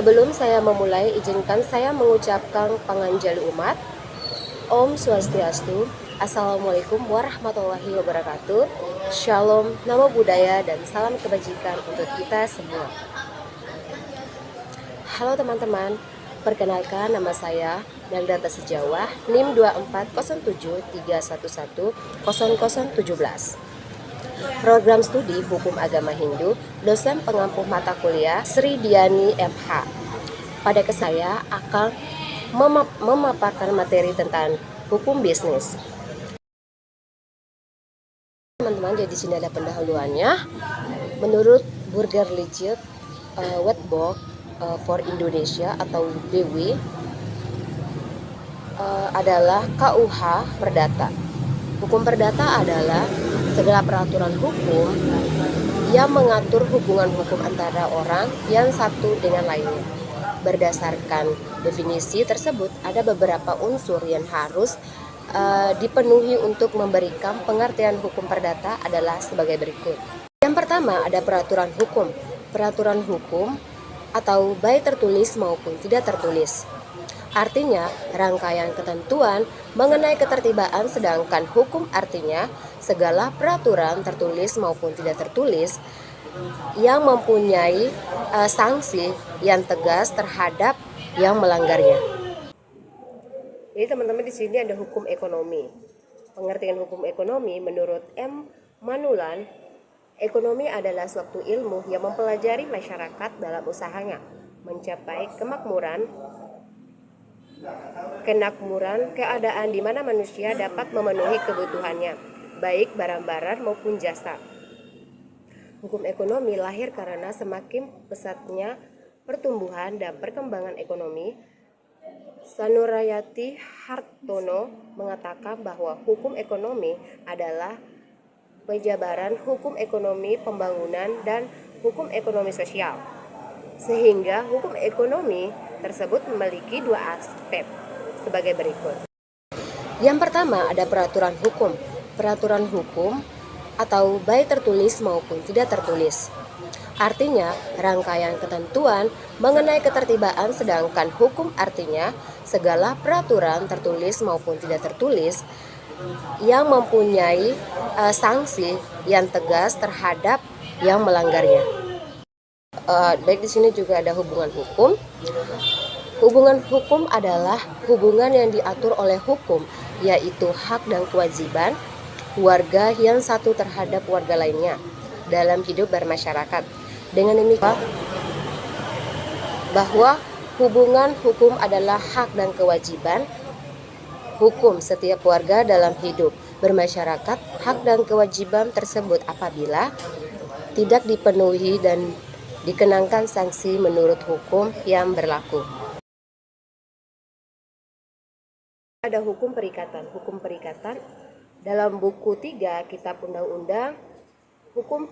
Sebelum saya memulai, izinkan saya mengucapkan panganjali umat. Om Swastiastu. Assalamualaikum warahmatullahi wabarakatuh. Shalom, namo buddhaya, dan salam kebajikan untuk kita semua. Halo teman-teman, perkenalkan nama saya Nagdata Sejawah, NIM 24073110017. Program Studi Hukum Agama Hindu, dosen pengampu mata kuliah Sri Diani MH. Pada saya akan memaparkan materi tentang hukum bisnis. Teman-teman, jadi di sini ada pendahuluannya. Menurut Burger Licet Wetbook for Indonesia atau BW adalah KUH Perdata. Hukum perdata adalah segala peraturan hukum yang mengatur hubungan hukum antara orang yang satu dengan lainnya. Berdasarkan definisi tersebut, ada beberapa unsur yang harus dipenuhi untuk memberikan pengertian hukum perdata adalah sebagai berikut. Yang pertama, ada peraturan hukum. Peraturan hukum atau baik tertulis maupun tidak tertulis. Artinya, rangkaian ketentuan mengenai ketertiban, sedangkan hukum artinya segala peraturan tertulis maupun tidak tertulis yang mempunyai sanksi yang tegas terhadap yang melanggarnya. Jadi teman-teman, di sini ada hukum ekonomi. Pengertian hukum ekonomi menurut M. Manulan, ekonomi adalah suatu ilmu yang mempelajari masyarakat dalam usahanya mencapai kemakmuran, keadaan di mana manusia dapat memenuhi kebutuhannya, baik barang-barang maupun jasa. Hukum ekonomi lahir karena semakin pesatnya pertumbuhan dan perkembangan ekonomi. Sanurayati Hartono mengatakan bahwa hukum ekonomi adalah penjabaran hukum ekonomi pembangunan dan hukum ekonomi sosial. Sehingga hukum ekonomi tersebut memiliki dua aspek sebagai berikut. Yang pertama, ada peraturan hukum. Peraturan hukum atau baik tertulis maupun tidak tertulis. Artinya, rangkaian ketentuan mengenai ketertiban, sedangkan hukum artinya segala peraturan tertulis maupun tidak tertulis yang mempunyai sanksi yang tegas terhadap yang melanggarnya. Baik, di sini juga ada hubungan hukum. Hubungan hukum adalah hubungan yang diatur oleh hukum, yaitu hak dan kewajiban warga yang satu terhadap warga lainnya dalam hidup bermasyarakat. Dengan demikian, bahwa hubungan hukum adalah hak dan kewajiban hukum setiap warga dalam hidup bermasyarakat. Hak dan kewajiban tersebut apabila tidak dipenuhi dan dikenakan sanksi menurut hukum yang berlaku. Ada hukum perikatan. Hukum perikatan dalam buku 3 Kitab Undang-Undang, hukum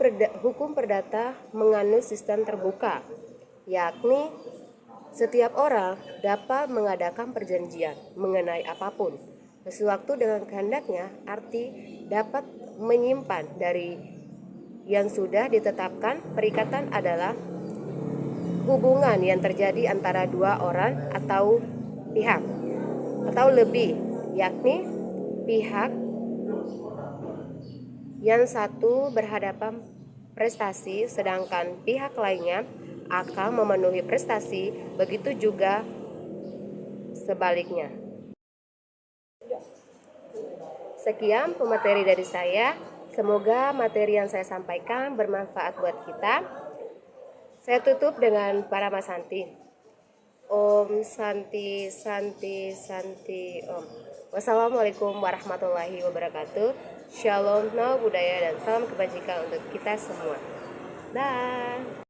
perdata menganut sistem terbuka, yakni setiap orang dapat mengadakan perjanjian mengenai apapun sewaktu dengan kehendaknya, arti dapat menyimpan dari yang sudah ditetapkan. Perikatan adalah hubungan yang terjadi antara dua orang atau pihak atau lebih, yakni pihak yang satu berhadapan prestasi sedangkan pihak lainnya akan memenuhi prestasi, begitu juga sebaliknya. Sekian pemateri dari saya. Semoga materi yang saya sampaikan bermanfaat buat kita. Saya tutup dengan Parama Santi. Om Santi Santi Santi Om. Wassalamualaikum warahmatullahi wabarakatuh. Shalom, namo buddhaya, dan salam kebajikan untuk kita semua. Dah.